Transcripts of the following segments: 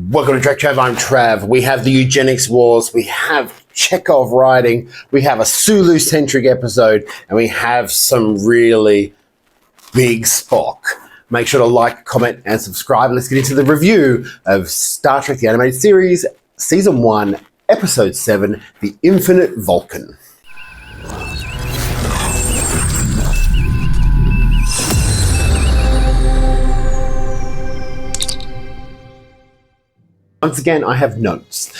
Welcome to TrekTrav, I'm Trav. We have the eugenics wars, we have Chekov writing, we have a Sulu-centric episode, and we have some really big Spock. Make sure to like, comment, and subscribe. Let's get into the review of Star Trek The Animated Series, Season 1, Episode 7, The Infinite Vulcan. Once again, I have notes.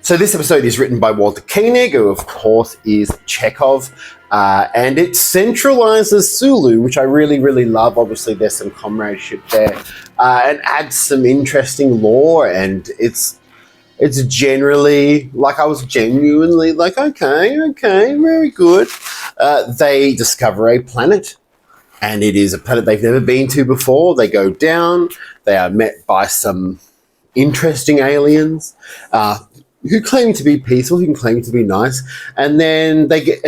So this episode is written by Walter Koenig, who of course is Chekov, and it centralizes Sulu, which I really love. Obviously, there's some comradeship there, and adds some interesting lore, and it's generally, like, I was genuinely like, okay, very good. They discover a planet. And it is a planet they've never been to before. They go down. They are met by some interesting aliens who claim to be peaceful, who claim to be nice. And then they get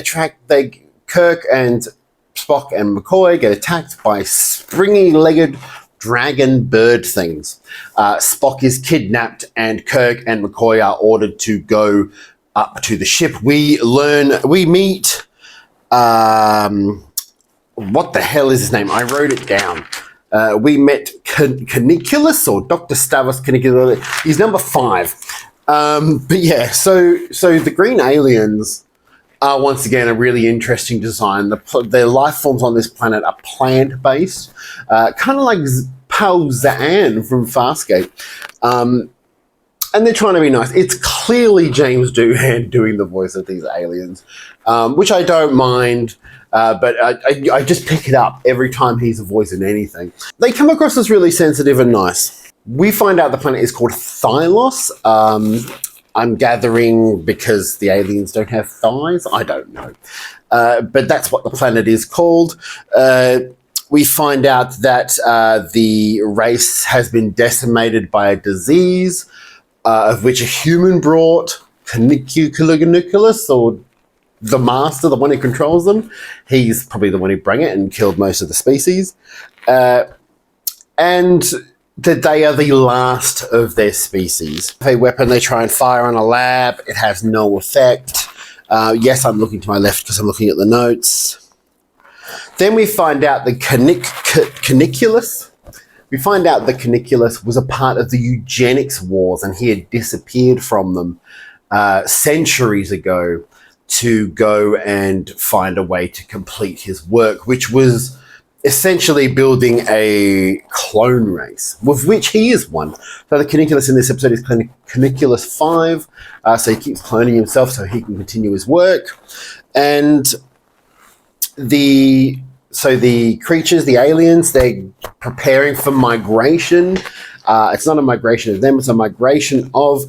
Kirk and Spock and McCoy get attacked by springy-legged dragon bird things. Spock is kidnapped, and Kirk and McCoy are ordered to go up to the ship. We meet. What the hell is his name? I wrote it down. We met Caniculus, or Dr. Stavros Caniculus. He's number 5. But yeah, so the green aliens are once again a really interesting design. The life forms on this planet are plant-based, kind of like Pal Zaan from Farscape. And they're trying to be nice. It's clearly James Doohan doing the voice of these aliens, which I don't mind. But I just pick it up every time he's a voice in anything. They come across as really sensitive and nice. We find out the planet is called Thylos. I'm gathering because the aliens don't have thighs. I don't know. But that's what the planet is called. We find out that the race has been decimated by a disease, of which a human brought, Caniculus, or the master, the one who controls them. He's probably the one who brought it and killed most of the species. And that they are the last of their species. A weapon they try and fire on a lab. It has no effect. Yes, I'm looking to my left because I'm looking at the notes. Then we find out the Caniculus. We find out the Caniculus was a part of the eugenics wars, and he had disappeared from them centuries ago to go and find a way to complete his work, which was essentially building a clone race, with which he is one. So the Caniculus in this episode is Caniculus 5, so he keeps cloning himself so he can continue his work. And the creatures, the aliens, they're preparing for migration. It's not a migration of them, it's a migration of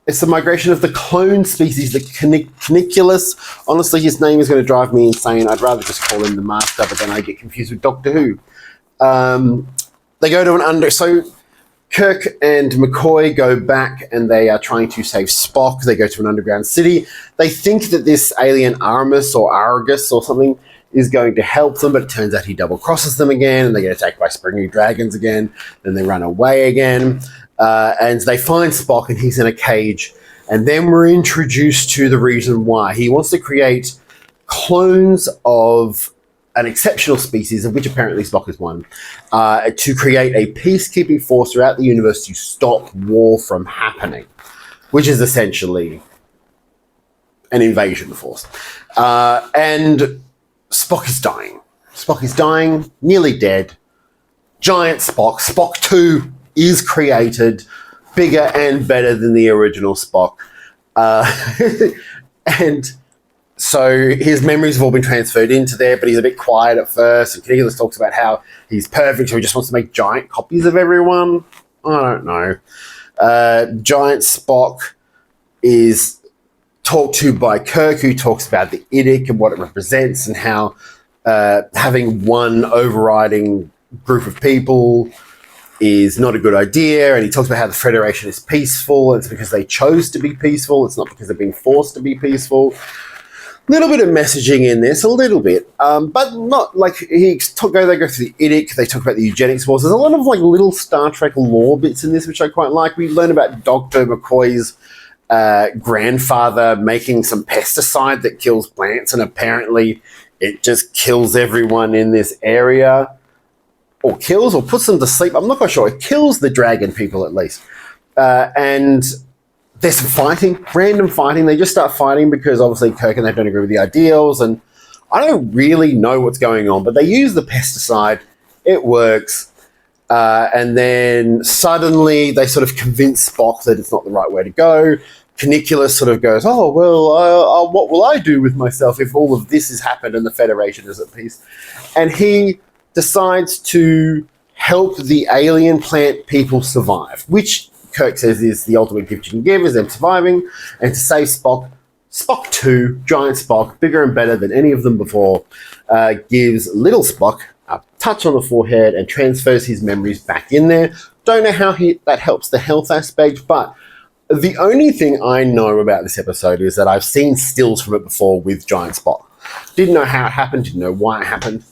it's the migration of the clone species, the Caniculus. Honestly, his name is going to drive me insane. I'd rather just call him the Master, but then I get confused with Doctor Who. They go to so Kirk and McCoy go back, and they are trying to save Spock. They go to an underground city. They think that this alien Armus or Argus or something is going to help them, but it turns out he double crosses them again, and they get attacked by springy dragons again. Then they run away again. And they find Spock, and he's in a cage. And then we're introduced to the reason why. He wants to create clones of an exceptional species, of which apparently Spock is one, to create a peacekeeping force throughout the universe to stop war from happening, which is essentially an invasion force. And Spock is dying. Spock is dying, nearly dead. Giant Spock. Spock 2 is created, bigger and better than the original Spock. And so his memories have all been transferred into there, but he's a bit quiet at first. And Caniculus talks about how he's perfect, so he just wants to make giant copies of everyone. I don't know. Giant Spock is talked to by Kirk, who talks about the IDIC and what it represents, and how having one overriding group of people is not a good idea. And he talks about how the Federation is peaceful. It's because they chose to be peaceful. It's not because they're being forced to be peaceful. Little bit of messaging in this, a little bit, but not like they go through the IDIC, they talk about the eugenics wars. There's a lot of like little Star Trek lore bits in this, which I quite like. We learn about Dr. McCoy's grandfather making some pesticide that kills plants, and apparently it just kills everyone in this area, or kills or puts them to sleep. I'm not quite sure. It kills the dragon people at least, and there's some fighting, random fighting. They just start fighting because obviously Kirk and they don't agree with the ideals, and I don't really know what's going on, but they use the pesticide. It works. And then suddenly they sort of convince Spock that it's not the right way to go. Caniculus sort of goes, oh, well, what will I do with myself if all of this has happened and the Federation is at peace? And he decides to help the alien plant people survive, which Kirk says is the ultimate gift you can give, is them surviving, and to save Spock. Spock 2, giant Spock, bigger and better than any of them before, gives little Spock a touch on the forehead and transfers his memories back in there. Don't know how that helps the health aspect, but the only thing I know about this episode is that I've seen stills from it before with giant Spock. Didn't know how it happened, didn't know why it happened.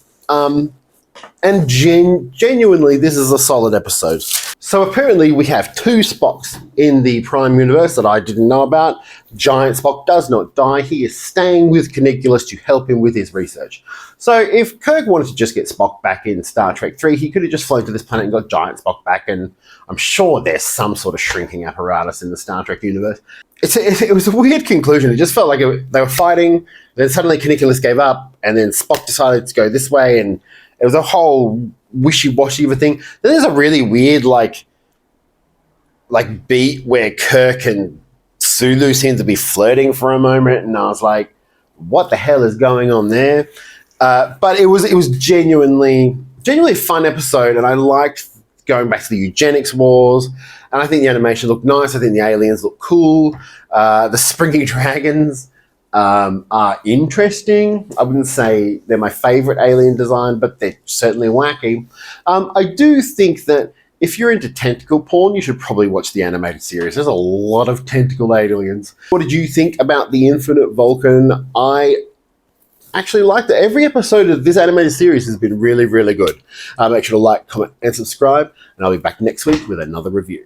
And genuinely, this is a solid episode. So apparently we have 2 Spocks in the Prime Universe that I didn't know about. Giant Spock does not die. He is staying with Caniculus to help him with his research. So if Kirk wanted to just get Spock back in Star Trek 3, he could have just flown to this planet and got Giant Spock back, and I'm sure there's some sort of shrinking apparatus in the Star Trek universe. It was a weird conclusion. It just felt like they were fighting, then suddenly Caniculus gave up, and then Spock decided to go this way, and it was a whole wishy-washy of a thing. Then there's a really weird, like beat where Kirk and Sulu seem to be flirting for a moment, and I was like, what the hell is going on there? But it was genuinely a fun episode, and I liked going back to the eugenics wars, and I think the animation looked nice. I think the aliens look cool. The springy dragons are interesting. I wouldn't say they're my favorite alien design, but they're certainly wacky. I do think that if you're into tentacle porn, you should probably watch the animated series. There's a lot of tentacle aliens. What did you think about the Infinite Vulcan? I actually liked it. Every episode of this animated series has been really, really good. Make sure to like, comment, and subscribe, and I'll be back next week with another review.